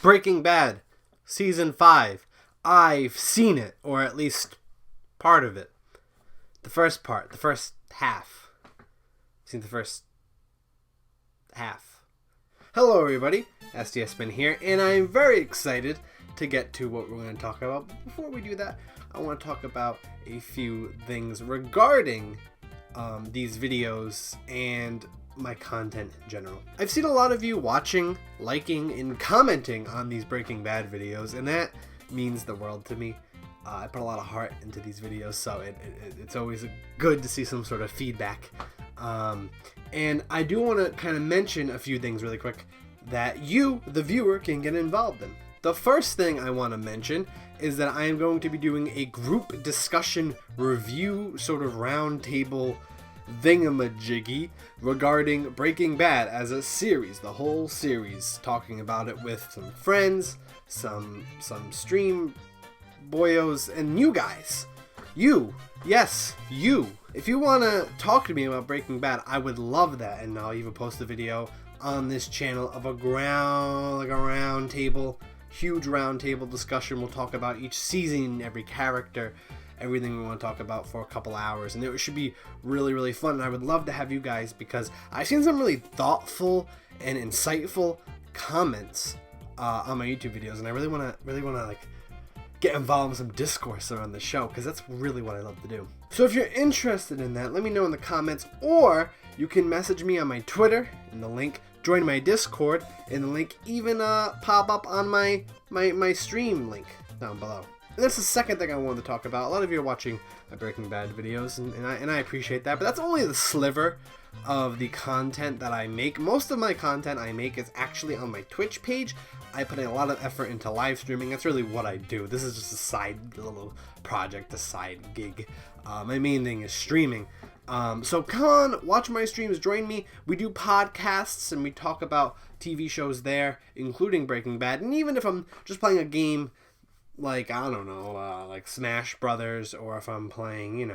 Breaking Bad, Season 5. I've seen it, or at least part of it. The first part, the first half. I've seen the first half. Hello everybody, SDS Spin here, and I'm very excited to get to what we're going to talk about. But before we do that, I want to talk about a few things regarding these videos and my content in general. I've seen a lot of you watching, liking, and commenting on these Breaking Bad videos, and that means the world to me. I put a lot of heart into these videos, so it's always good to see some sort of feedback. And I do want to kind of mention a few things really quick that you, the viewer, can get involved in. The first thing I want to mention is that I am going to be doing a group discussion review sort of roundtable thingamajiggy regarding Breaking Bad as a series, the whole series, talking about it with some friends, some stream boyos, and you guys. You. Yes, you. If you want to talk to me about Breaking Bad, I would love that, and I'll even post a video on this channel of a round table, huge round table discussion. We'll talk about each season, every character, everything we want to talk about for a couple hours, and it should be really, really fun. And I would love to have you guys, because I've seen some really thoughtful and insightful comments on my YouTube videos, and I really want to like get involved in some discourse around the show, because that's really what I love to do. So if you're interested in that, let me know in the comments, or you can message me on my Twitter in the link, join my Discord in the link, even pop up on my stream link down below. And that's the second thing I wanted to talk about. A lot of you are watching my Breaking Bad videos, and I appreciate that, but that's only the sliver of the content that I make. Most of my content I make is actually on my Twitch page. I put a lot of effort into live streaming. That's really what I do. This is just a side little project, a side gig. My main thing is streaming. So come on, watch my streams, join me. We do podcasts and we talk about TV shows there, including Breaking Bad. And even if I'm just playing a game like, I don't know, like Smash Brothers, or if I'm playing,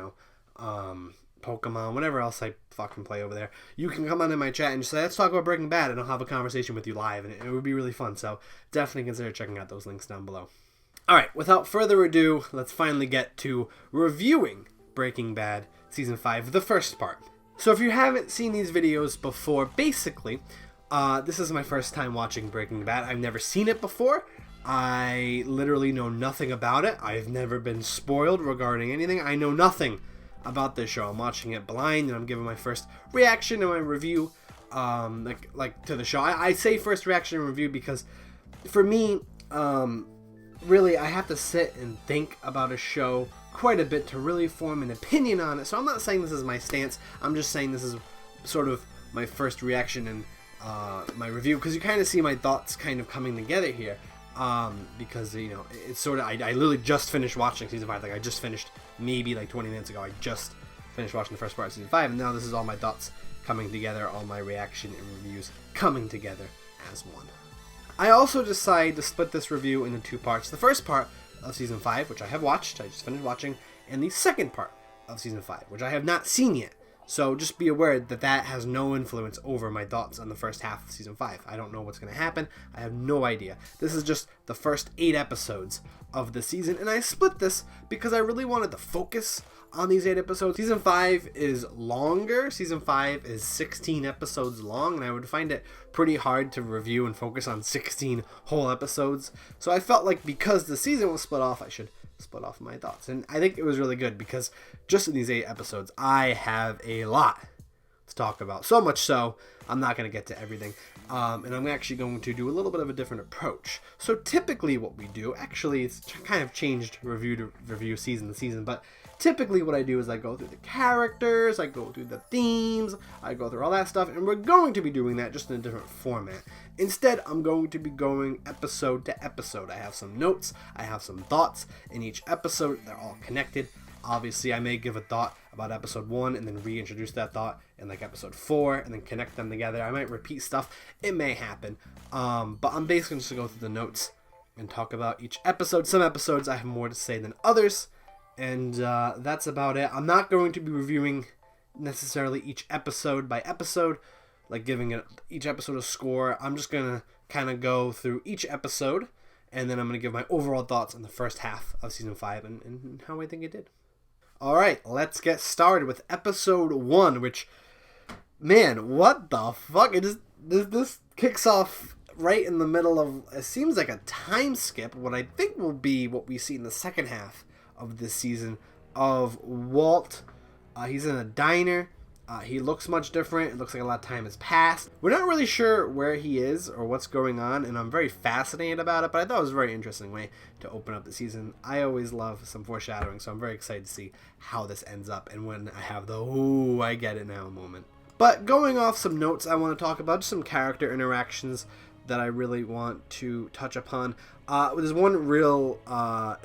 Pokemon, whatever else I fucking play over there, you can come on in my chat and just say, let's talk about Breaking Bad, and I'll have a conversation with you live, and it would be really fun. So definitely consider checking out those links down below. Alright, without further ado, let's finally get to reviewing Breaking Bad Season 5, the first part. So if you haven't seen these videos before, basically, this is my first time watching Breaking Bad. I've never seen it before. I literally know nothing about it. I've never been spoiled regarding anything. I know nothing about this show. I'm watching it blind, and I'm giving my first reaction and my review, like to the show. I say first reaction and review because, for me, really, I have to sit and think about a show quite a bit to really form an opinion on it. So I'm not saying this is my stance. I'm just saying this is sort of my first reaction and my review, because you kind of see my thoughts kind of coming together here. Because, it's sort of, I literally just finished watching Season 5, like I just finished maybe like 20 minutes ago. I just finished watching the first part of Season 5, and now this is all my thoughts coming together, all my reaction and reviews coming together as one. I also decided to split this review into two parts. The first part of Season 5, which I have watched, I just finished watching, and the second part of Season 5, which I have not seen yet. So just be aware that that has no influence over my thoughts on the first half of Season 5. I don't know what's going to happen. I have no idea. This is just the first 8 episodes of the season, and I split this because I really wanted to focus on these 8 episodes. Season 5 is longer. Season 5 is 16 episodes long, and I would find it pretty hard to review and focus on 16 whole episodes. So I felt like because the season was split off, I should split off my thoughts. And I think it was really good because just in these 8 episodes, I have a lot to talk about. So much so, I'm not going to get to everything. And I'm actually going to do a little bit of a different approach. So typically what we do, actually it's kind of changed review to review, season to season, but typically what I do is I go through the characters, I go through the themes, I go through all that stuff, and we're going to be doing that just in a different format. Instead, I'm going to be going episode to episode. I have some notes, I have some thoughts in each episode. They're all connected. Obviously, I may give a thought about episode 1 and then reintroduce that thought in like episode 4 and then connect them together. I might repeat stuff. It may happen. But I'm basically just going to go through the notes and talk about each episode. Some episodes I have more to say than others. And that's about it. I'm not going to be reviewing necessarily each episode by episode, like giving it each episode a score. I'm just going to kind of go through each episode, and then I'm going to give my overall thoughts on the first half of Season 5 and how I think it did. Alright, let's get started with Episode 1, which, man, what the fuck? This kicks off right in the middle of, it seems like a time skip, what I think will be what we see in the second half of this season of Walt. He's in a diner. He looks much different. It looks like a lot of time has passed. We're not really sure where he is or what's going on, and I'm very fascinated about it, but I thought it was a very interesting way to open up the season. I always love some foreshadowing, so I'm very excited to see how this ends up and when I have the, ooh, I get it now moment. But going off some notes I want to talk about, just some character interactions that I really want to touch upon. There's one real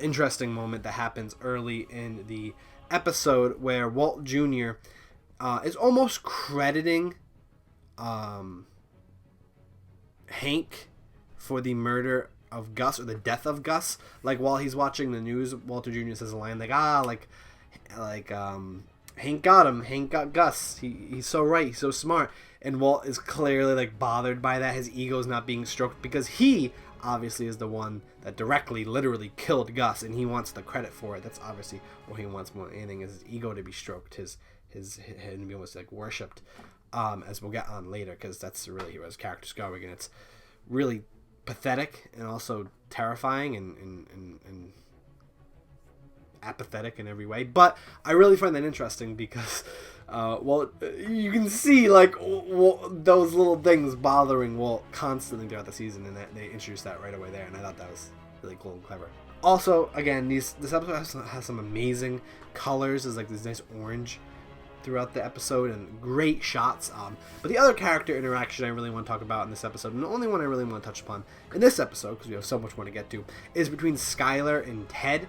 interesting moment that happens early in the episode where Walt Jr. Is almost crediting Hank for the murder of Gus or the death of Gus. Like while he's watching the news, Walter Jr. says a line like, Hank got him. Hank got Gus. He's so right. He's so smart. And Walt is clearly like bothered by that. His ego's not being stroked because he obviously is the one that directly, literally killed Gus, and he wants the credit for it. That's obviously what he wants more than anything, is his ego to be stroked, his to be almost like worshipped, as we'll get on later, because that's really where his character's going, and it's really pathetic and also terrifying and apathetic in every way. But I really find that interesting because you can see like those little things bothering Walt constantly throughout the season, and that they introduced that right away there, and I thought that was really cool and clever. Also, again, this episode has some amazing colors. There's like this nice orange throughout the episode and great shots. But the other character interaction I really want to talk about in this episode, and the only one I really want to touch upon in this episode, because we have so much more to get to, is between Skyler and Ted.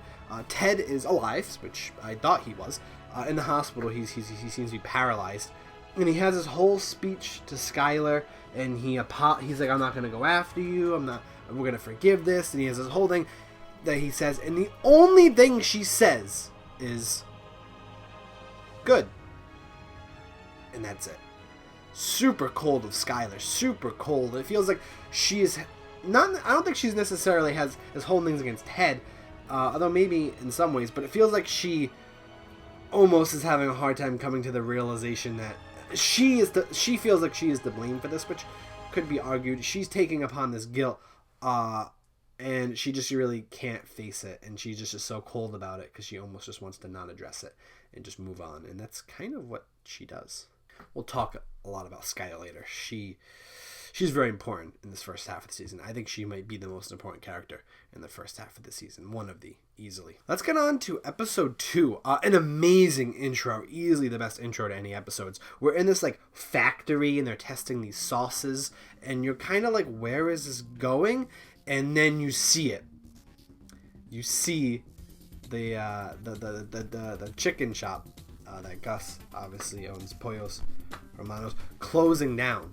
Ted is alive, which I thought he was. In the hospital, he seems to be paralyzed, and he has his whole speech to Skyler, and he's like, I'm not going to go after you, we're going to forgive this, and he has this whole thing that he says, and the only thing she says is, good. And that's it. Super cold of Skyler. Super cold. It feels like she is not. I don't think she's necessarily has holding things against Ted, although maybe in some ways. But it feels like she almost is having a hard time coming to the realization that she feels like she is to blame for this, which could be argued. She's taking upon this guilt, and she just really can't face it, and she's just so cold about it because she almost just wants to not address it and just move on, and that's kind of what she does. We'll talk a lot about Skyler later. She's very important in this first half of the season. I think she might be the most important character in the first half of the season. One of the, easily. Let's get on to episode 2. An amazing intro. Easily the best intro to any episodes. We're in this like factory and they're testing these sauces. And you're kind of like, where is this going? And then you see it. You see the chicken shop that Gus obviously owns, Pollos Hermanos, closing down.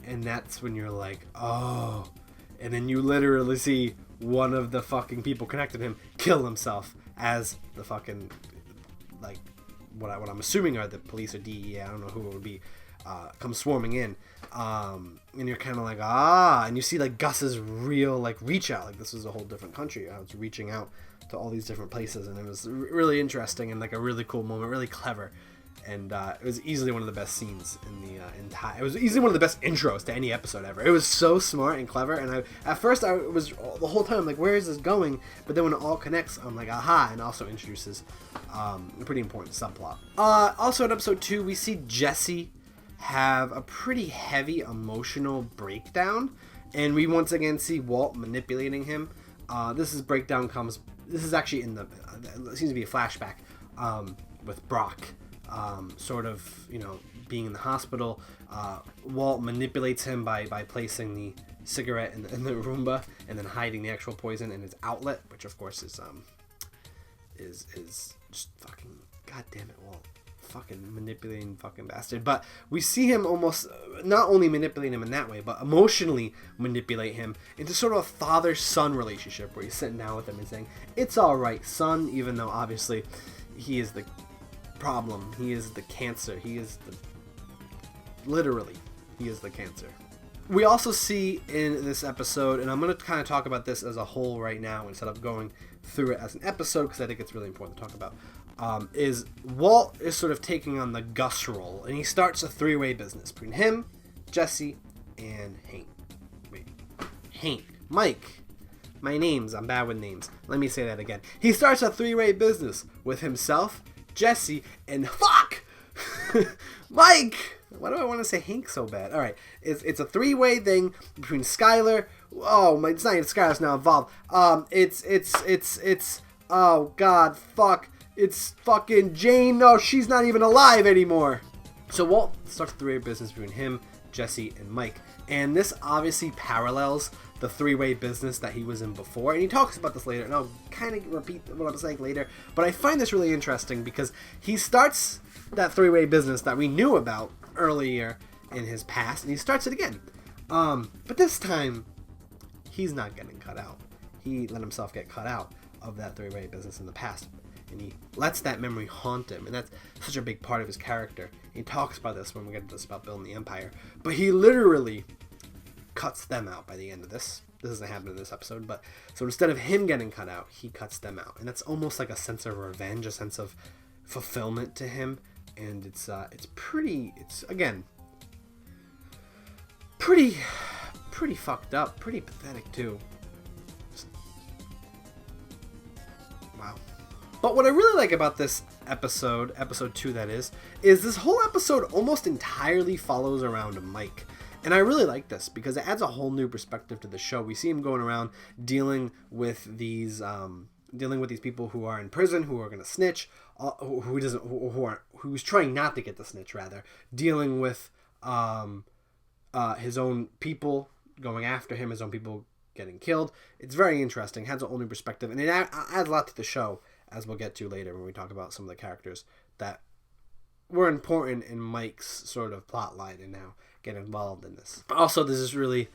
And that's when you're like, oh. And then you literally see one of the fucking people connected to him kill himself as the fucking, like, what I'm assuming are the police or DEA, I don't know who it would be, come swarming in. And you're kind of like, and you see like Gus's real like reach out, like this was a whole different country. I was reaching out to all these different places, and it was really interesting and like a really cool moment, really clever, and it was easily one of the best scenes in the entire. It was easily one of the best intros to any episode ever. It was so smart and clever, and at first I was the whole time like, where is this going? But then when it all connects, I'm like, aha! And also introduces a pretty important subplot. Also in episode 2, we see Jesse have a pretty heavy emotional breakdown, and we once again see Walt manipulating him. This is actually in the it seems to be a flashback with Brock, sort of, being in the hospital. Walt manipulates him by placing the cigarette in the Roomba and then hiding the actual poison in his outlet, which of course is just fucking goddamn it, Walt. Fucking manipulating fucking bastard. But we see him almost not only manipulating him in that way, but emotionally manipulate him into sort of a father-son relationship where he's sitting down with him and saying, it's alright, son, even though obviously he is the problem, he is the cancer, he is the cancer. We also see in this episode, and I'm going to kind of talk about this as a whole right now instead of going through it as an episode because I think it's really important to talk about, is Walt is sort of taking on the Gus role, and he starts a three-way business between him, Jesse, and Hank. Wait, Hank. Mike. I'm bad with names. Let me say that again. He starts a three-way business with himself, Jesse, and fuck! Mike! Why do I want to say Hank so bad? Alright, it's a three-way thing between Skyler. Oh, it's not even Skyler's now involved. Oh god, fuck. It's fucking Jane. No, she's not even alive anymore. So Walt starts a three-way business between him, Jesse, and Mike. And this obviously parallels the three-way business that he was in before. And he talks about this later, and I'll kind of repeat what I'm saying later. But I find this really interesting because he starts that three-way business that we knew about earlier in his past, and he starts it again. But this time, he's not getting cut out. He let himself get cut out of that three-way business in the past. And he lets that memory haunt him, and that's such a big part of his character. He talks about this when we get to this about building the empire. But he literally cuts them out by the end of this. This doesn't happen in this episode, but so instead of him getting cut out, he cuts them out. And that's almost like a sense of revenge, a sense of fulfillment to him. And it's again, pretty fucked up, pretty pathetic too. Wow. But what I really like about this episode 2 that is this whole episode almost entirely follows around Mike. And I really like this because it adds a whole new perspective to the show. We see him going around dealing with these people who are in prison, who are going to snitch, who's trying not to get the snitch, rather, dealing with his own people going after him, his own people getting killed. It's very interesting, has a whole new perspective, and it adds a lot to the show, as we'll get to later when we talk about some of the characters that were important in Mike's sort of plot line and now get involved in this. Also, there's this really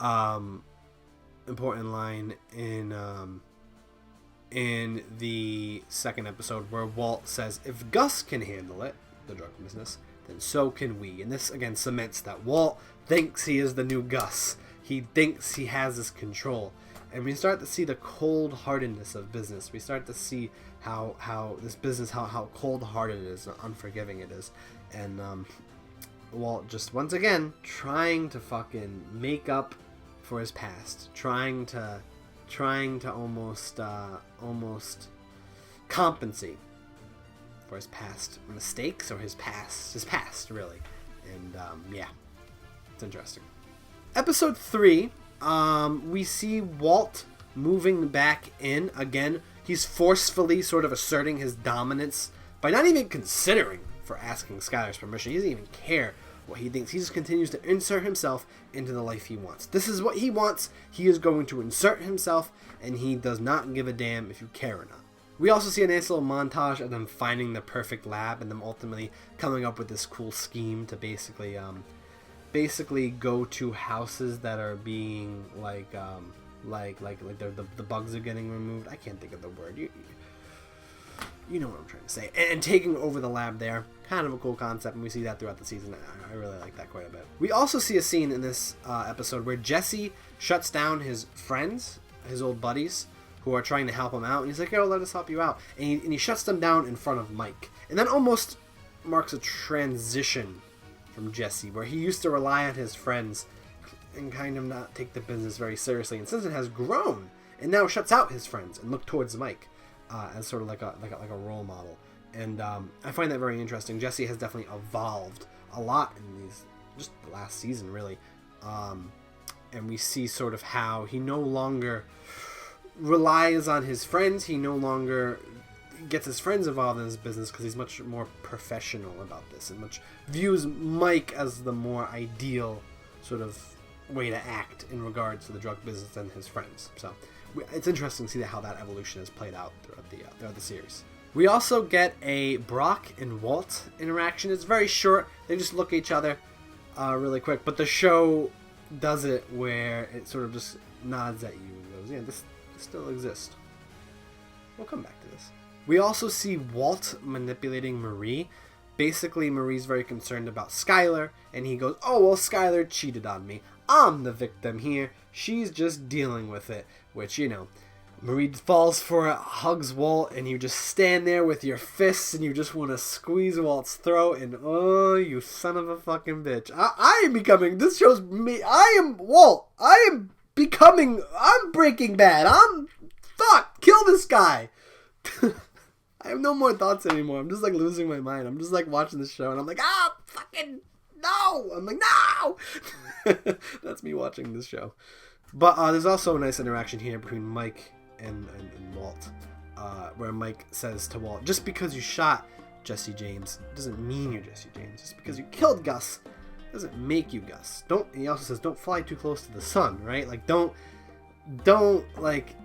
important line in the second episode where Walt says, if Gus can handle it, the drug business, then so can we. And this again cements that Walt thinks he is the new Gus. He thinks he has this control. And we start to see the cold-heartedness of business. We start to see how this business, how cold-hearted it is, and unforgiving it is. And Walt just, once again, trying to fucking make up for his past. Trying to almost compensate for his past mistakes, or his past really. And yeah, it's interesting. Episode 3, we see Walt moving back in again. He's forcefully sort of asserting his dominance by not even considering for asking Skyler's permission. He doesn't even care what he thinks. He just continues to insert himself into the life he wants. This is what he wants. He is going to insert himself, and he does not give a damn if you care or not. We also see a nice little montage of them finding the perfect lab and them ultimately coming up with this cool scheme to basically go to houses that are being like the bugs are getting removed. I can't think of the word. You know what I'm trying to say. And taking over the lab there. Kind of a cool concept, and we see that throughout the season. I really like that quite a bit. We also see a scene in this episode where Jesse shuts down his friends, his old buddies, who are trying to help him out. And he's like, "Yo, let us help you out." And he shuts them down in front of Mike. And that almost marks a transition from Jesse, where he used to rely on his friends and kind of not take the business very seriously. And since it has grown, and now shuts out his friends and look towards Mike as sort of like a role model. And I find that very interesting. Jesse has definitely evolved a lot in just the last season, really. And we see sort of how he no longer relies on his friends. He no longer gets his friends involved in his business because he's much more professional about this and much views Mike as the more ideal sort of way to act in regards to the drug business than his friends. So it's interesting to see how that evolution has played out throughout the series. We also get a Brock and Walt interaction. It's very short. They just look at each other really quick. But the show does it where it sort of just nods at you and goes, yeah, this still exists. We'll come back to this. We also see Walt manipulating Marie. Basically, Marie's very concerned about Skyler. And he goes, oh, well, Skyler cheated on me. I'm the victim here. She's just dealing with it. Which, Marie falls for it, hugs Walt, and you just stand there with your fists and you just want to squeeze Walt's throat. And oh, you son of a fucking bitch. I am becoming, this shows me, I am Walt. I'm Breaking Bad. Fuck, kill this guy. I have no more thoughts anymore. I'm just like losing my mind. I'm just like watching the show and I'm like, fucking no. I'm like, no. That's me watching this show. But there's also a nice interaction here between Mike and Walt, where Mike says to Walt, just because you shot Jesse James doesn't mean you're Jesse James. Just because you killed Gus doesn't make you Gus. He also says, don't fly too close to the sun, right? Like, don't, like,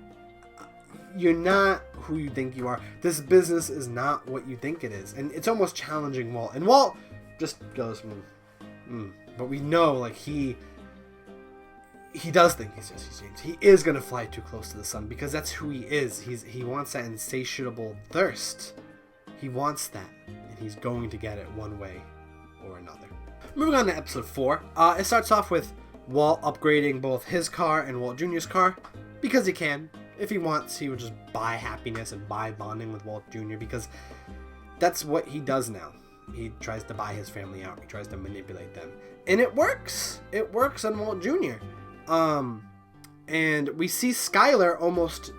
you're not who you think you are. This business is not what you think it is. And it's almost challenging Walt. And Walt just goes, But we know, like, he does think he's Jesse James. He is going to fly too close to the sun because that's who he is. He wants that insatiable thirst. He wants that. And he's going to get it one way or another. Moving on to episode 4. It starts off with Walt upgrading both his car and Walt Jr.'s car because he can. If he wants, he would just buy happiness and buy bonding with Walt Jr. because that's what he does now. He tries to buy his family out. He tries to manipulate them. And it works. It works on Walt Jr. And we see Skyler almost,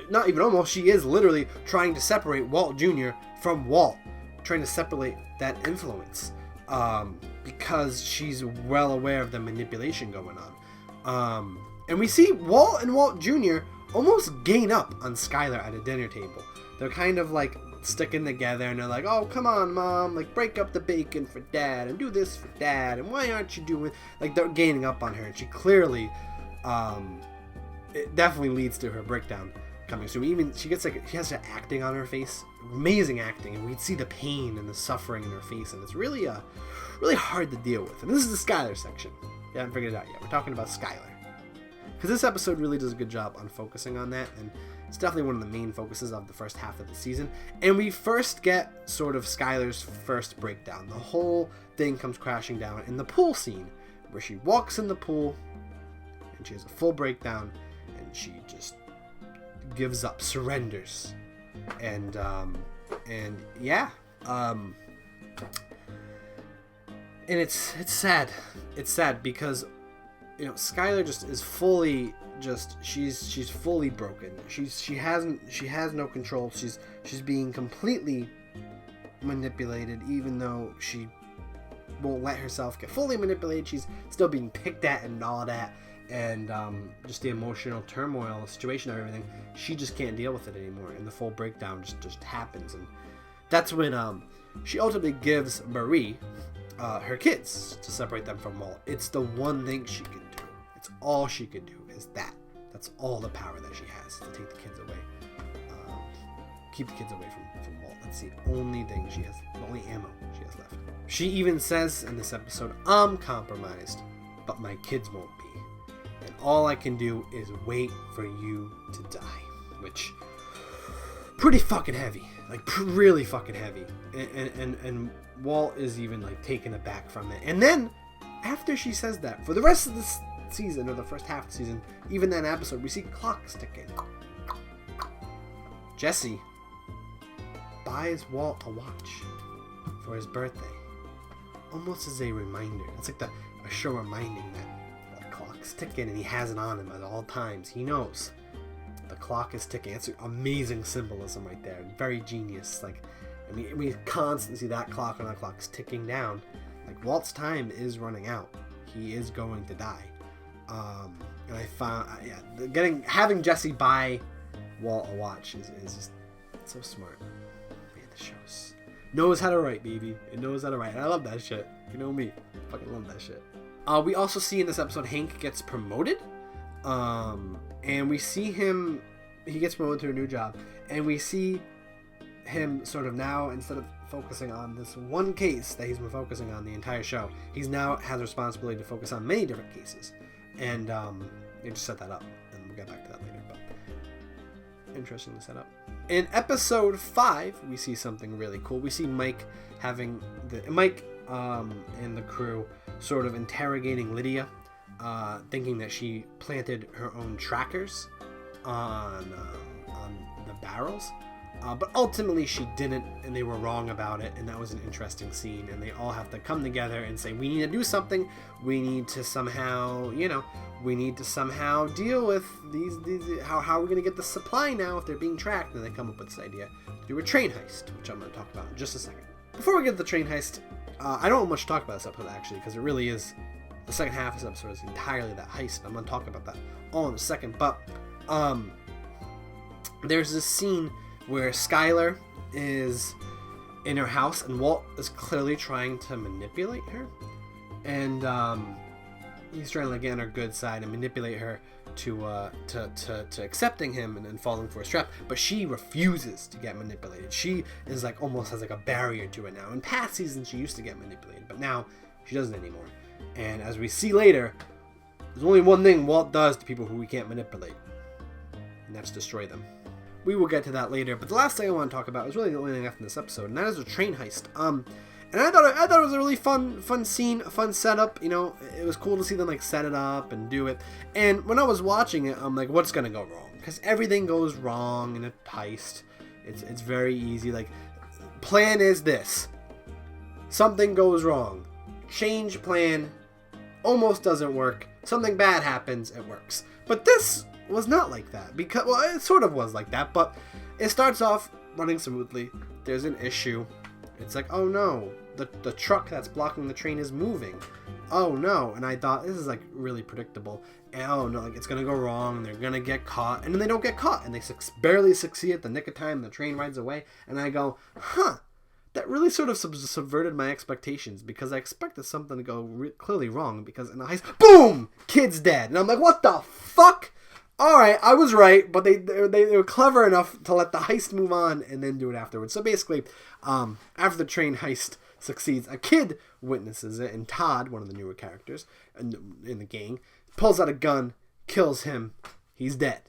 not even almost, she is literally trying to separate Walt Jr. from Walt. Trying to separate that influence. Because she's well aware of the manipulation going on. And we see Walt and Walt Jr. almost gain up on Skyler at a dinner table. They're kind of like sticking together and they're like, oh, come on, Mom, like break up the bacon for Dad and do this for Dad and why aren't you doing, like they're gaining up on her and she clearly, it definitely leads to her breakdown coming soon. Even she gets like, she has her acting on her face, amazing acting, and we'd see the pain and the suffering in her face and it's really, really hard to deal with. And this is the Skyler section. You haven't figured it out yet. We're talking about Skyler. Because this episode really does a good job on focusing on that, and it's definitely one of the main focuses of the first half of the season. And we first get sort of Skyler's first breakdown. The whole thing comes crashing down in the pool scene, where she walks in the pool, and she has a full breakdown, and she just gives up, surrenders. And yeah. And it's sad. It's sad because Skyler just is fully she's fully broken. She has no control. She's being completely manipulated, even though she won't let herself get fully manipulated. She's still being picked at and all that, and just the emotional turmoil, the situation of everything. She just can't deal with it anymore, and the full breakdown just happens, and that's when she ultimately gives Marie her kids to separate them from Walt. It's the one thing she can do. It's all she can do is that. That's all the power that she has, to take the kids away. Keep the kids away from Walt. That's the only thing she has, the only ammo she has left. She even says in this episode, I'm compromised, but my kids won't be. And all I can do is wait for you to die. Which, pretty fucking heavy. Like, really fucking heavy. And Walt is even like taken aback from it. And then after she says that, for the rest of this season, or the first half of the season, even that episode, we see clocks ticking. Jesse buys Walt a watch for his birthday, almost as a reminder. It's like a show reminding that the clock's ticking, and he has it on him at all times. He knows the clock is ticking. It's amazing symbolism right there, very genius. Like, I mean, we constantly see that clock and that clock's ticking down. Like, Walt's time is running out. He is going to die. And I found, having Jesse buy Walt a watch is just so smart. Man, the show knows how to write, baby. It knows how to write. And I love that shit. You know me. I fucking love that shit. We also see in this episode Hank gets promoted. And we see him, he gets promoted to a new job. And we see him sort of now, instead of focusing on this one case that he's been focusing on the entire show, he's now has responsibility to focus on many different cases. And they just set that up, and we'll get back to that later, but interesting to set up. In episode 5, we see something really cool. We see Mike and the crew sort of interrogating Lydia thinking that she planted her own trackers on the barrels. But ultimately she didn't, and they were wrong about it, and that was an interesting scene. And they all have to come together and say, we need to do something. We need to somehow, deal with these how are we going to get the supply now if they're being tracked? And they come up with this idea to do a train heist, which I'm going to talk about in just a second. Before we get to the train heist, I don't have much to talk about this episode, actually, because it really is, the second half of this episode is entirely that heist. I'm going to talk about that all in a second. But there's this scene where Skylar is in her house and Walt is clearly trying to manipulate her, and he's trying to get on her good side and manipulate her to accepting him and falling for his trap. But she refuses to get manipulated. She is like almost has like a barrier to it now. In past seasons she used to get manipulated, but now she doesn't anymore. And as we see later, there's only one thing Walt does to people who we can't manipulate, and that's destroy them. We will get to that later, but the last thing I want to talk about is really the only thing left in this episode, and that is a train heist. And I thought it was a really fun scene, a fun setup. You know, it was cool to see them like set it up and do it. And when I was watching it, I'm like, what's gonna go wrong? Because everything goes wrong in a heist. It's very easy. Like, plan is this. Something goes wrong. Change plan. Almost doesn't work. Something bad happens. It works. But this was not like that, because, well, it sort of was like that, but it starts off running smoothly. There's an issue. It's like, oh no, the truck that's blocking the train is moving. Oh no. And I thought, this is like really predictable. And oh no, like it's gonna go wrong, they're gonna get caught, and then they don't get caught, and they barely succeed at the nick of time, the train rides away, and I go, that really sort of subverted my expectations, because I expected something to go clearly wrong, because in a heist, boom, kid's dead, and I'm like, what the fuck? Alright, I was right, but they were clever enough to let the heist move on and then do it afterwards. So basically, after the train heist succeeds, a kid witnesses it, and Todd, one of the newer characters in the gang, pulls out a gun, kills him, he's dead.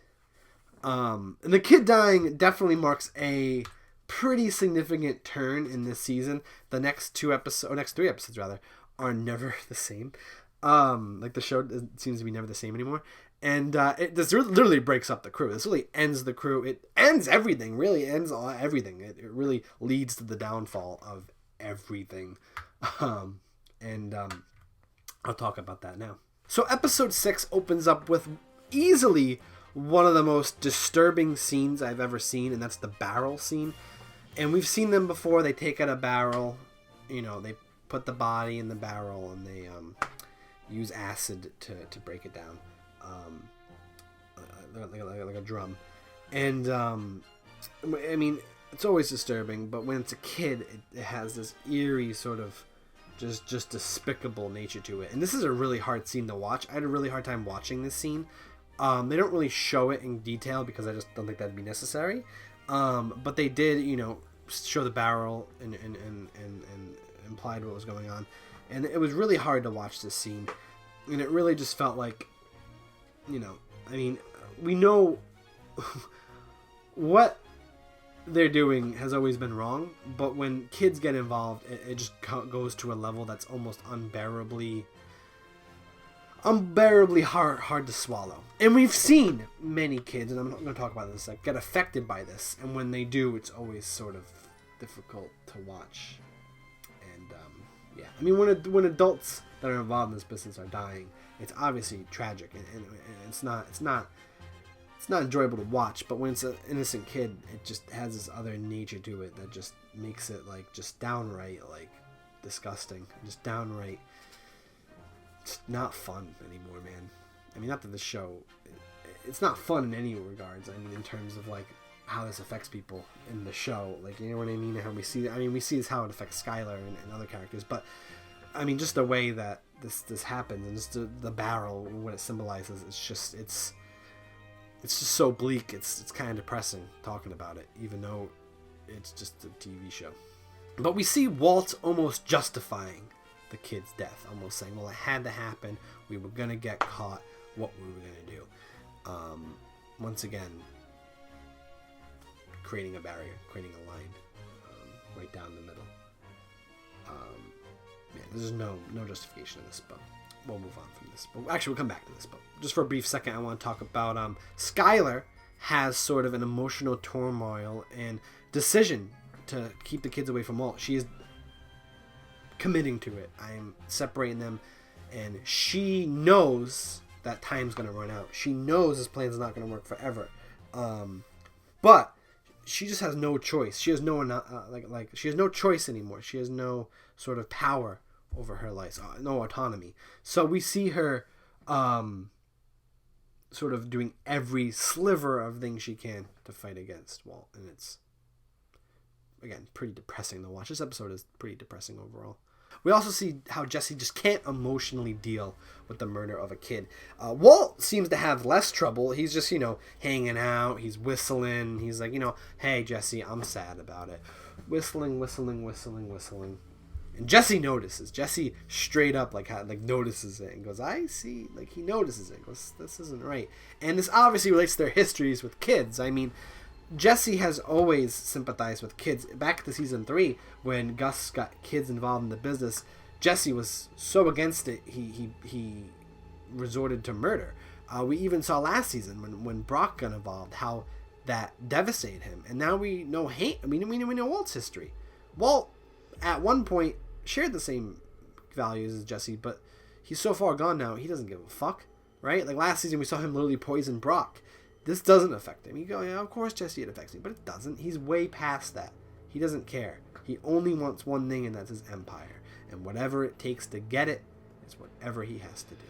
And the kid dying definitely marks a pretty significant turn in this season. The next 3 episodes rather, are never the same. Like the show seems to be never the same anymore. And this literally breaks up the crew. This really ends the crew. It ends everything. Really ends everything. It really leads to the downfall of everything. I'll talk about that now. So episode 6 opens up with easily one of the most disturbing scenes I've ever seen, and that's the barrel scene. And we've seen them before. They take out a barrel. You know, they put the body in the barrel, and they use acid to break it down. Like a drum. And I mean, it's always disturbing, but when it's a kid, it has this eerie sort of just despicable nature to it. And this is a really hard scene to watch. I had a really hard time watching this scene. They don't really show it in detail because I just don't think that'd be necessary. But they did, you know, show the barrel and implied what was going on. And it was really hard to watch this scene. And it really just felt like, you know, I mean, we know what they're doing has always been wrong, but when kids get involved, it just goes to a level that's almost unbearably hard to swallow. And we've seen many kids, and I'm not going to talk about this, like, get affected by this, and when they do, it's always sort of difficult to watch. And yeah, I mean, when adults that are involved in this business are dying, it's obviously tragic, and it's not enjoyable to watch. But when it's an innocent kid, it just has this other nature to it that just makes it like just downright like disgusting, just downright it's not fun anymore, man. I mean, not that the show, it's not fun in any regards. I mean, in terms of like how this affects people in the show, like, you know what I mean? How we see this how it affects Skylar and other characters, but I mean, just the way that this happens, and just the barrel, what it symbolizes, it's just so bleak. It's kind of depressing talking about it, even though it's just a TV show. But we see Walt almost justifying the kid's death, almost saying, well, it had to happen, we were gonna get caught, what were we gonna do? Once again, creating a barrier, creating a line right down the middle. Yeah, there's no justification in this, but we'll move on from this. But actually, we'll come back to this. But just for a brief second, I want to talk about Skylar has sort of an emotional turmoil and decision to keep the kids away from Walt. She is committing to it. I'm separating them, and she knows that time's going to run out. She knows this plan's not going to work forever. But she just has no choice. She has no she has no choice anymore. She has no sort of power over her life, no autonomy. So we see her sort of doing every sliver of things she can to fight against Walt, and it's, again, pretty depressing to watch. This episode is pretty depressing overall. We also see how Jesse just can't emotionally deal with the murder of a kid. Walt seems to have less trouble. He's just, hanging out. He's whistling. He's like, hey, Jesse, I'm sad about it. Whistling. And Jesse notices. Jesse straight up notices it and goes, I see. Like, he notices it. Goes, this isn't right. And this obviously relates to their histories with kids. I mean, Jesse has always sympathized with kids. Back to season 3, when Gus got kids involved in the business, Jesse was so against it, he resorted to murder. We even saw last season when Brock got involved, how that devastated him. And now we know we know Walt's history. Walt, at one point, shared the same values as Jesse, but he's so far gone now, he doesn't give a fuck, right? Like last season, we saw him literally poison Brock. This doesn't affect him. You go, yeah, of course, Jesse, it affects me, but it doesn't. He's way past that. He doesn't care. He only wants one thing, and that's his empire. And whatever it takes to get it is whatever he has to do.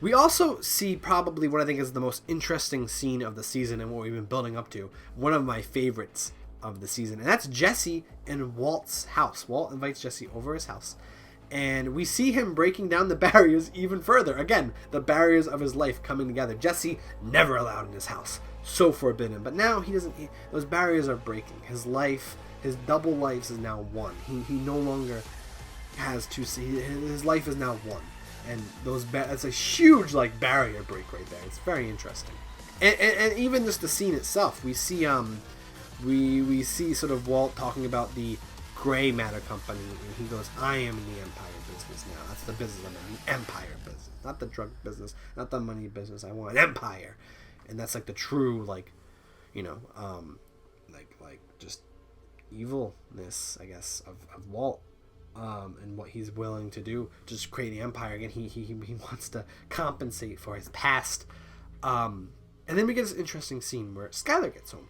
We also see probably what I think is the most interesting scene of the season and what we've been building up to. One of my favorites of the season, and that's Jesse in Walt's house. Walt invites Jesse over his house, and we see him breaking down the barriers even further. Again, the barriers of his life coming together. Jesse never allowed in his house, so forbidden, but now he doesn't. Those barriers are breaking. His life, his double lives, is now one. He no longer has to see. His life is now one, and it's a huge barrier break right there. It's very interesting, and even just the scene itself. We see we see sort of Walt talking about the Gray Matter Company, and he goes, I am in the empire business now. That's the business I'm in, the empire business. Not the drug business, not the money business. I want an empire. And that's the true, just evilness, I guess, of Walt, and what he's willing to do to just create the empire. Again, he wants to compensate for his past. And then we get this interesting scene where Skylar gets home.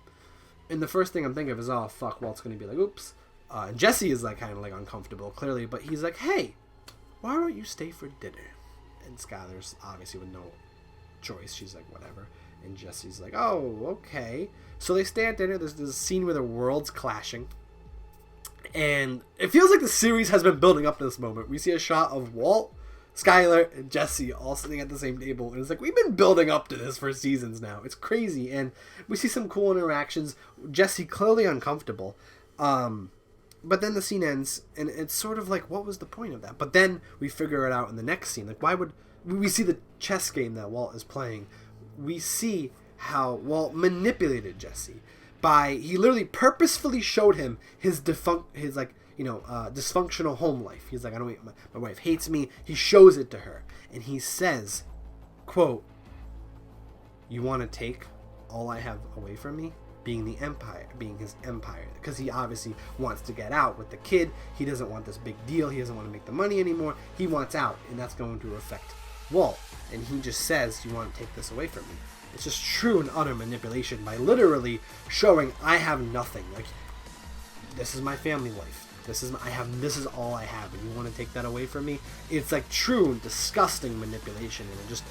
And the first thing I'm thinking of is, oh, fuck, Walt's going to be like, oops. And Jesse is kind of uncomfortable, clearly, but he's like, hey, why don't you stay for dinner? And Skylar's obviously with no choice. She's like, whatever. And Jesse's like, oh, okay. So they stay at dinner. There's this scene where the world's clashing. And it feels like the series has been building up to this moment. We see a shot of Walt, Skylar, and Jesse all sitting at the same table. And it's like, we've been building up to this for seasons now. It's crazy. And we see some cool interactions. Jesse clearly uncomfortable. But then the scene ends, and it's sort of like, what was the point of that? But then we figure it out in the next scene. Why would we see the chess game that Walt is playing? We see how Walt manipulated Jesse he literally purposefully showed him his dysfunctional home life. He's like, my wife hates me. He shows it to her, and he says, quote, you want to take all I have away from me? Being his empire, because he obviously wants to get out with the kid. He doesn't want this big deal. He doesn't want to make the money anymore. He wants out, and that's going to affect Walt. And he just says, you want to take this away from me? It's just true and utter manipulation by literally showing I have nothing. This is my family life. This is all I have, and you want to take that away from me? It's true and disgusting manipulation, and it just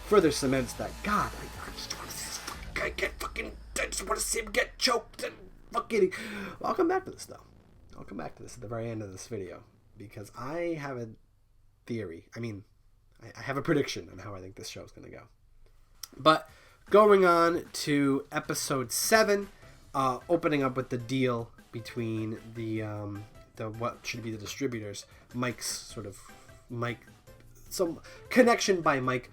further cements that. God, I just want to see this fucking guy get fucking. I just want to see him get choked and fucking. Well, I'll come back to this though. I'll come back to this at the very end of this video because I have a theory. I mean, I have a prediction on how I think this show is going to go. But going on to episode 7, opening up with the deal between the what should be the distributors. Some connection by Mike.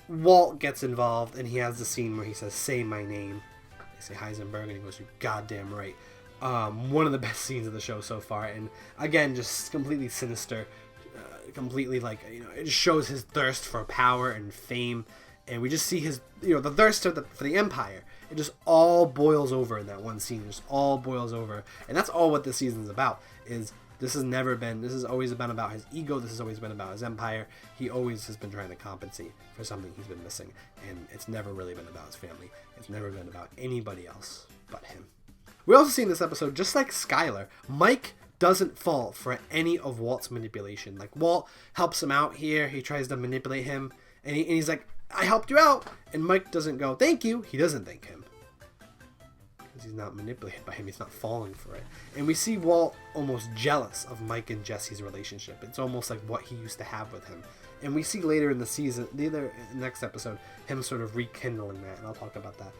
Walt gets involved, and he has the scene where he says, say my name. They say Heisenberg, and he goes, you're goddamn right. One of the best scenes of the show so far, and again, just completely sinister. completely, like, it just shows his thirst for power and fame, and we just see his, the thirst for the Empire. It just all boils over in that one scene. It just all boils over, and that's all what this season's about. This has always been about his ego. This has always been about his empire. He always has been trying to compensate for something he's been missing, and it's never really been about his family. It's never been about anybody else but him. We also see in this episode, just like Skylar, Mike doesn't fall for any of Walt's manipulation. Like, Walt helps him out here. He tries to manipulate him, and he's like, I helped you out. And Mike doesn't go, thank you. He doesn't thank him. Because he's not manipulated by him. He's not falling for it. And we see Walt almost jealous of Mike and Jesse's relationship. It's almost like what he used to have with him. And we see later in the season, next episode, him sort of rekindling that. And I'll talk about that.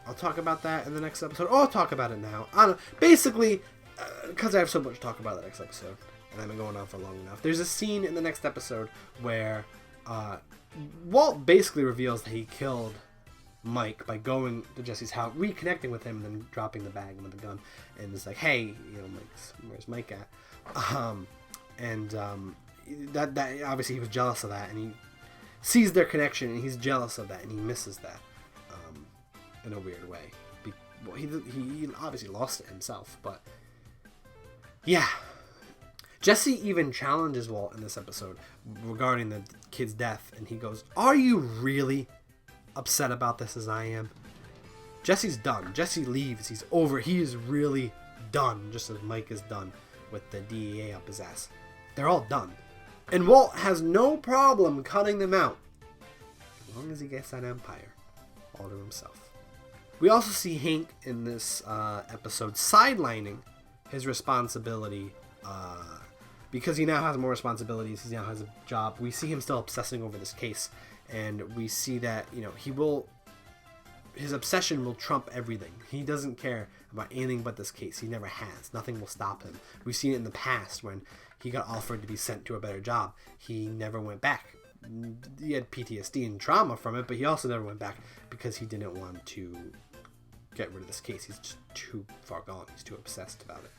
I'll talk about that in the next episode. Or I'll talk about it now. I don't know. Basically, because I have so much to talk about the next episode, and I've been going on for long enough, there's a scene in the next episode where Walt basically reveals that he killed Mike by going to Jesse's house, reconnecting with him, and then dropping the bag with the gun, and it's like, hey, where's Mike at? That obviously he was jealous of that, and he sees their connection, and he's jealous of that, and he misses that in a weird way. Well, he obviously lost it himself, but yeah. Jesse even challenges Walt in this episode regarding the kid's death, and he goes, are you really upset about this as I am? Jesse's done. Jesse leaves. He's over. He is really done, just as Mike is done with the DEA up his ass. They're all done. And Walt has no problem cutting them out, as long as he gets that empire all to himself. We also see Hank in this episode sidelining his responsibility because he now has more responsibilities. He now has a job. We see him still obsessing over this case, and we see that his obsession will trump everything. He doesn't care about anything but this case. He never has. Nothing will stop him. We've seen it in the past when he got offered to be sent to a better job. He never went back. He had PTSD and trauma from it, but he also never went back because he didn't want to get rid of this case. He's just too far gone. He's too obsessed about it.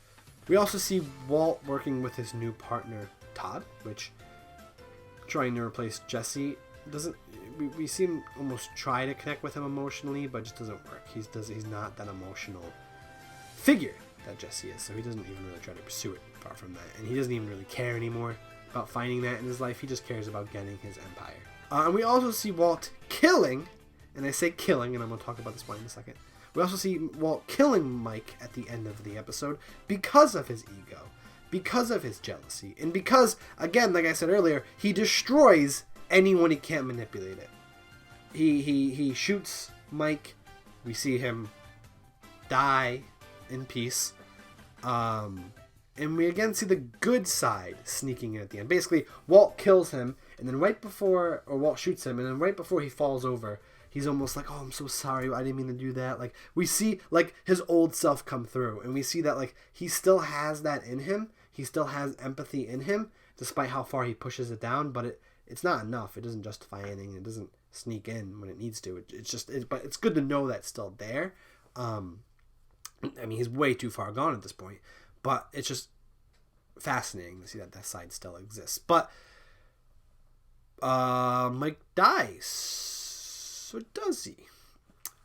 We also see Walt working with his new partner, Todd, which, trying to replace Jesse, doesn't. We see him almost try to connect with him emotionally, but it just doesn't work. He's not that emotional figure that Jesse is, so he doesn't even really try to pursue it. Far from that, and he doesn't even really care anymore about finding that in his life. He just cares about getting his empire. And we also see Walt killing, and I say killing, and I'm going to talk about this one in a second. We also see Walt killing Mike at the end of the episode because of his ego, because of his jealousy, and because, again, like I said earlier, he destroys anyone he can't manipulate it. He shoots Mike. We see him die in peace. And we again see the good side sneaking in at the end. Basically, Walt kills him, and then Walt shoots him, and then right before he falls over, he's almost like, oh, I'm so sorry, I didn't mean to do that. Like, we see, like, his old self come through, and we see that, like, he still has that in him. He still has empathy in him, despite how far he pushes it down, but it's not enough. It doesn't justify anything. It doesn't sneak in when it needs to. But it's good to know that's still there. I mean, he's way too far gone at this point, but it's just fascinating to see that side still exists. But Mike dies. So does he?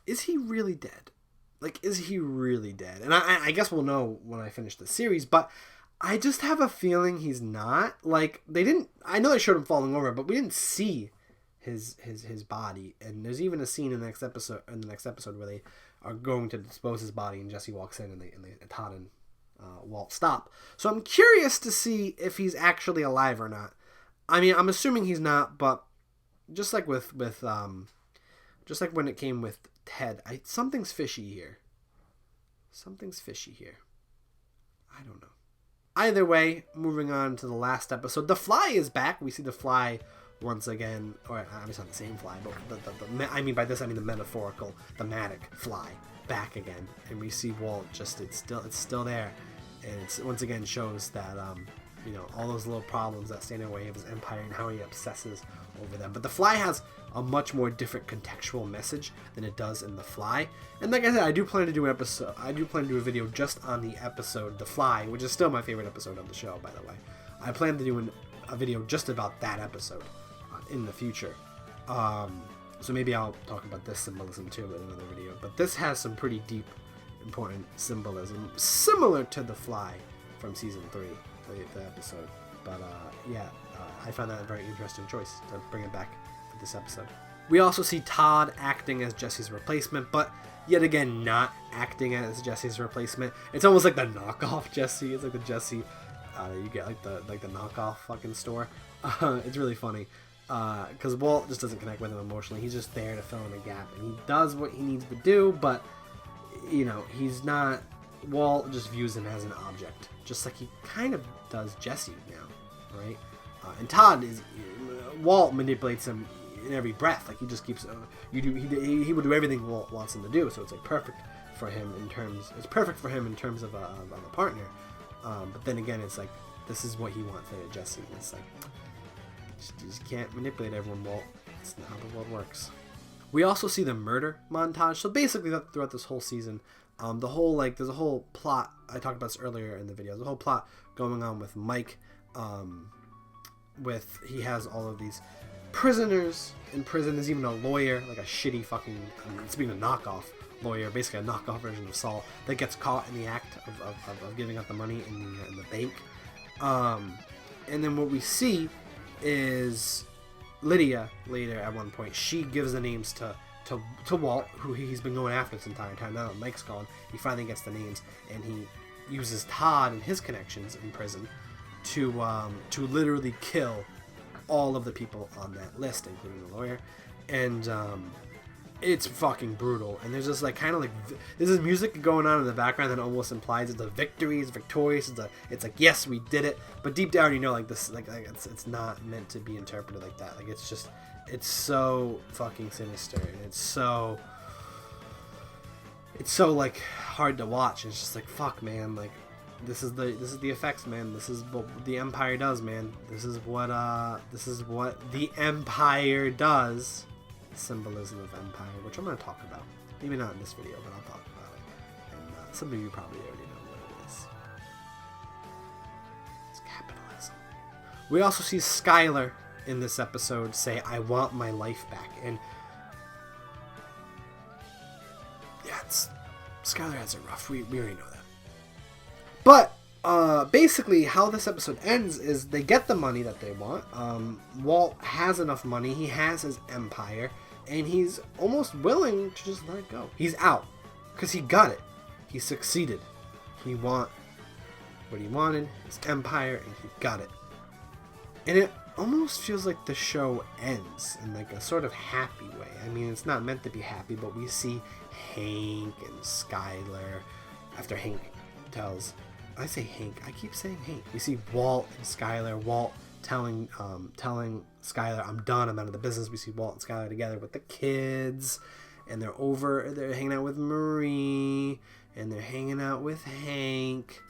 Is he really dead? Like, is he really dead? And I guess we'll know when I finish the series, but I just have a feeling he's not. Like, I know they showed him falling over, but we didn't see his body. And there's even a scene in the next episode where they are going to dispose his body, and Jesse walks in, and Todd and Walt stop. So I'm curious to see if he's actually alive or not. I mean, I'm assuming he's not, but just like just like when it came with Ted, something's fishy here. Something's fishy here. I don't know. Either way, moving on to the last episode, The Fly is back. We see The Fly once again, or obviously not the same fly, but I mean by this I mean the metaphorical, thematic fly back again, and we see Walt it's still there, and it once again shows that all those little problems that stand in the way of his empire and how he obsesses over them. But The Fly has a much more different contextual message than it does in The Fly. And like I said, I do plan to do a video just on the episode The Fly, which is still my favorite episode of the show, by the way. I plan to do a video just about that episode in the future. So maybe I'll talk about this symbolism too in another video. But this has some pretty deep, important symbolism, similar to The Fly from season 3, the episode. But I found that a very interesting choice to bring it back for this episode. We also see Todd acting as Jesse's replacement, but yet again not acting as Jesse's replacement. It's almost like the knockoff Jesse. It's like the Jesse you get like the knockoff fucking store. It's really funny. Because Walt just doesn't connect with him emotionally. He's just there to fill in a gap, and he does what he needs to do, but he's not. Walt just views him as an object, just like he kind of does Jesse now, right? And Todd Walt manipulates him in every breath. Like he just keeps he will do everything Walt wants him to do. So it's like perfect for him in terms. It's perfect for him in terms of a partner. But then again, it's like this is what he wants out of Jesse. And it's like. You just can't manipulate everyone, Walt. It's not how the world works. We also see the murder montage. So basically, throughout this whole season, there's a whole plot. I talked about this earlier in the video. There's a whole plot going on with Mike. He has all of these prisoners in prison. There's even a lawyer, like a shitty fucking, speaking of knockoff lawyer, basically a knockoff version of Saul, that gets caught in the act of giving out the money in the bank. And then what we see is Lydia later at one point. She gives the names to Walt, who he's been going after this entire time. Now that Mike's gone, he finally gets the names, and he uses Todd and his connections in prison to literally kill all of the people on that list, including the lawyer. And it's fucking brutal. And there's this there's this music going on in the background that almost implies it's a victory, it's victorious, it's like yes, we did it. But deep down, it's not meant to be interpreted like that. Like it's so fucking sinister, and it's so like hard to watch. It's just like fuck, man. Like this is the effects, man. This is what the Empire does, man. This is what the Empire does. Symbolism of Empire, which I'm going to talk about. Maybe not in this video, but I'll talk about it. And some of you probably already know what it is. It's capitalism. We also see Skylar in this episode say, "I want my life back," and yeah, Skylar has it rough. We already know that. But basically, how this episode ends is they get the money that they want. Walt has enough money. He has his empire. And he's almost willing to just let it go. He's out. Because he got it. He succeeded. He want what he wanted. His empire. And he got it. And it almost feels like the show ends in like a sort of happy way. I mean, it's not meant to be happy. But we see Hank and Skylar. After Hank tells... I say Hank. I keep saying Hank. We see Walt and Skylar. Walt telling Skylar, "I'm done. I'm out of the business." We see Walt and Skylar together with the kids, and they're hanging out with Marie, and they're hanging out with Hank,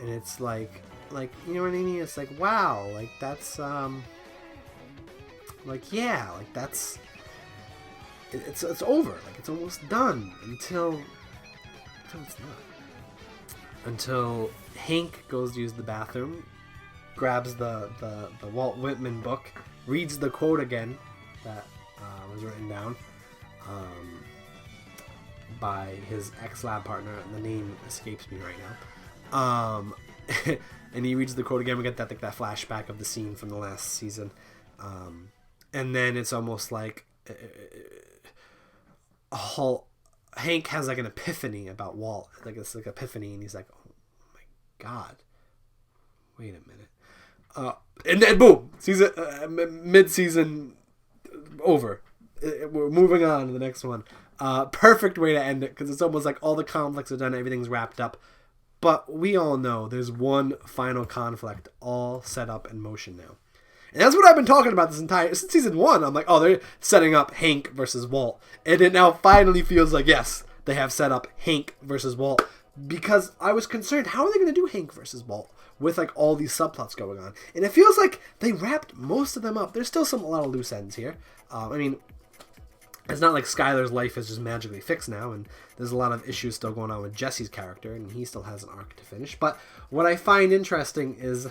and it's like you know what I mean? It's like wow, like that's that's it's over. Like it's almost done until it's not. Until Hank goes to use the bathroom, grabs the Walt Whitman book, reads the quote again that was written down by his ex-lab partner, and the name escapes me right now. And he reads the quote again. We get that flashback of the scene from the last season, and then it's almost like Hank has like an epiphany about Walt, like it's like epiphany, and he's like, "Oh my God, wait a minute." And then boom, season mid-season over. We're moving on to the next one. Perfect way to end it, because it's almost like all the conflicts are done, everything's wrapped up. But we all know there's one final conflict all set up in motion now. And that's what I've been talking about since season 1. I'm like, oh, they're setting up Hank versus Walt. And it now finally feels like, yes, they have set up Hank versus Walt. Because I was concerned, how are they going to do Hank versus Walt with like all these subplots going on? And it feels like they wrapped most of them up. There's still a lot of loose ends here. I mean, it's not like Skylar's life is just magically fixed now, and there's a lot of issues still going on with Jesse's character, and he still has an arc to finish. But what I find interesting is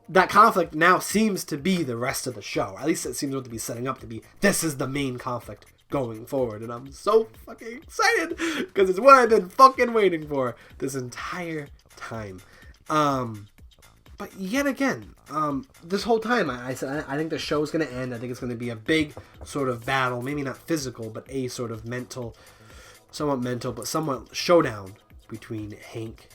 that conflict now seems to be the rest of the show. At least it seems to be setting up to be, this is the main conflict going forward. And I'm so fucking excited because it's what I've been fucking waiting for this entire time. But yet again, this whole time I said I think the show's going to end. I think it's going to be a big sort of battle, maybe not physical, but a sort of somewhat mental, but somewhat showdown between Hank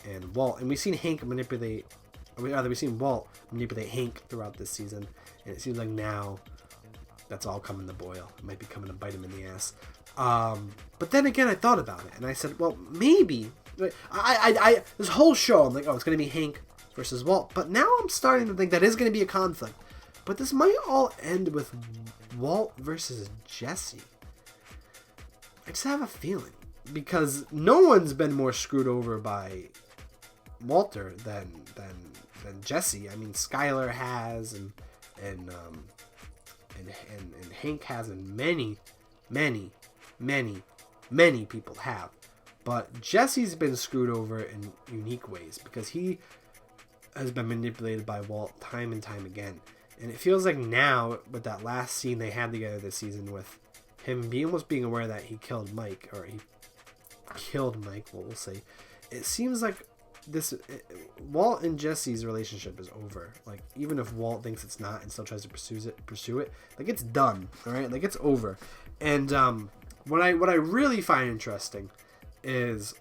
and Walt. And we've seen we've seen Walt manipulate Hank throughout this season, and it seems like now that's all coming to boil. It might be coming to bite him in the ass. But then again, I thought about it, and I said, well, maybe I this whole show, I'm like, oh, it's going to be Hank versus Walt. But now I'm starting to think that is going to be a conflict. But this might all end with Walt versus Jesse. I just have a feeling, because no one's been more screwed over by Walter than Jesse. I mean, Skyler has, and Hank has, and many people have. But Jesse's been screwed over in unique ways because he has been manipulated by Walt time and time again. And it feels like now, with that last scene they had together this season, with him almost being aware that he killed Mike, we'll say, it seems like Walt and Jesse's relationship is over. Like, even if Walt thinks it's not and still tries to pursue it, like, it's done, all right? Like, it's over. And what I really find interesting is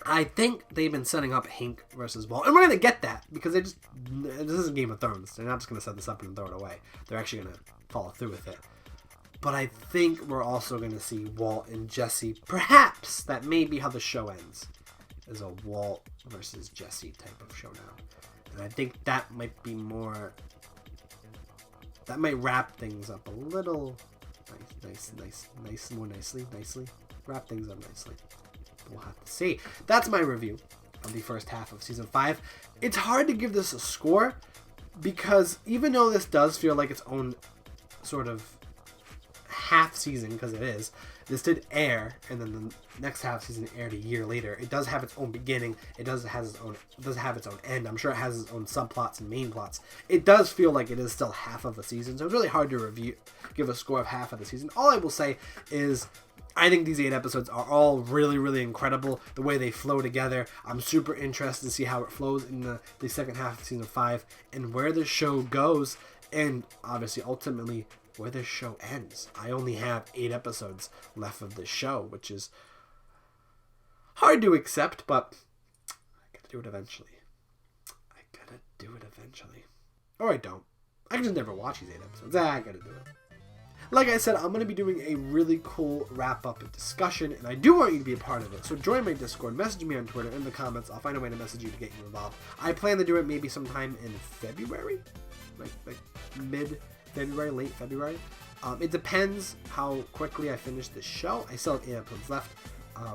I think they've been setting up Hank versus Walt, and we're gonna get that because this isn't Game of Thrones. They're not just gonna set this up and throw it away. They're actually gonna follow through with it. But I think we're also gonna see Walt and Jesse. Perhaps that may be how the show ends, is a Walt versus Jesse type of showdown, and I think that might be more. That might wrap things up a little. Nicely. Wrap things up nicely. We'll have to see. That's my review of the first half of season 5. It's hard to give this a score because even though this does feel like its own sort of half season, because it is, this did air, and then the next half season aired a year later. It does have its own beginning. It does have its own end. I'm sure it has its own subplots and main plots. It does feel like it is still half of the season, so it's really hard to give a score of half of the season. All I will say is, I think these 8 episodes are all really, really incredible. The way they flow together. I'm super interested to see how it flows in the second half of season 5 and where the show goes, and obviously, ultimately, where this show ends. I only have 8 episodes left of this show, which is hard to accept, but I gotta do it eventually. Or I don't. I can just never watch these 8 episodes. I gotta do it. Like I said, I'm going to be doing a really cool wrap-up and discussion, and I do want you to be a part of it. So join my Discord, message me on Twitter, in the comments. I'll find a way to message you to get you involved. I plan to do it maybe sometime in February, like mid-February, late February. It depends how quickly I finish this show. I still have 8 episodes left.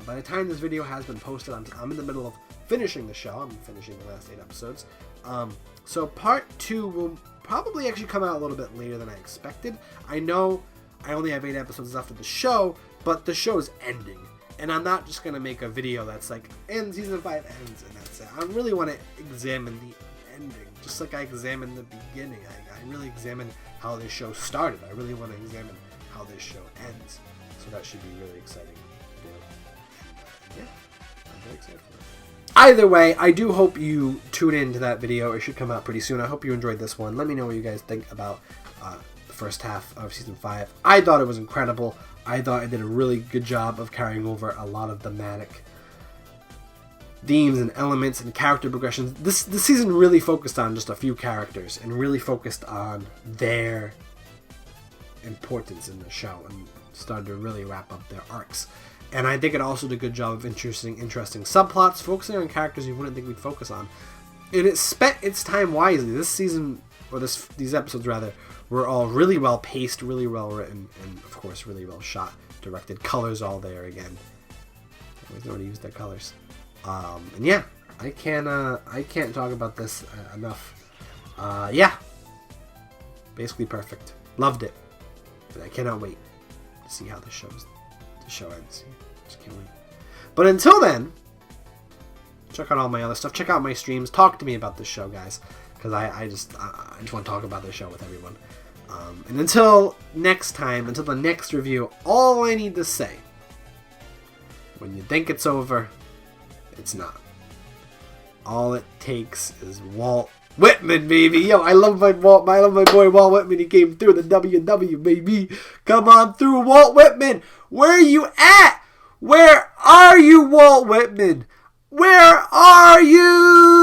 By the time this video has been posted, I'm in the middle of finishing the show. I'm finishing the last 8 episodes. So part 2 will probably actually come out a little bit later than I expected. I know I only have 8 episodes left of the show, but the show is ending. And I'm not just going to make a video that's like, and season 5 ends, and that's it. I really want to examine the ending, just like I examined the beginning. I really examined how this show started. I really want to examine how this show ends. So that should be really exciting to do. Yeah, I'm very excited for it. Either way, I do hope you tune into that video. It should come out pretty soon. I hope you enjoyed this one. Let me know what you guys think about the first half of season 5. I thought it was incredible. I thought it did a really good job of carrying over a lot of thematic themes and elements and character progressions. This season really focused on just a few characters and really focused on their importance in the show and started to really wrap up their arcs. And I think it also did a good job of interesting subplots, focusing on characters you wouldn't think we'd focus on. And it spent its time wisely. This season, or these episodes rather, were all really well paced, really well written, and of course really well shot, directed. Colors all there again. Always know how to use their colors. And yeah, I can't talk about this enough. Yeah, basically perfect. Loved it. And I cannot wait to see how the show ends. Just can't wait. But until then, Check out all my other stuff. Check out my streams. Talk to me about this show, guys, because I just want to talk about this show with everyone. And until next time, until the next review, all I need to say: when you think it's over, it's not. All it takes is Walt Whitman, baby. Yo, I love my boy Walt Whitman. He came through the WW, baby. Come on through, Walt Whitman. Where are you at? Where are you, Walt Whitman? Where are you?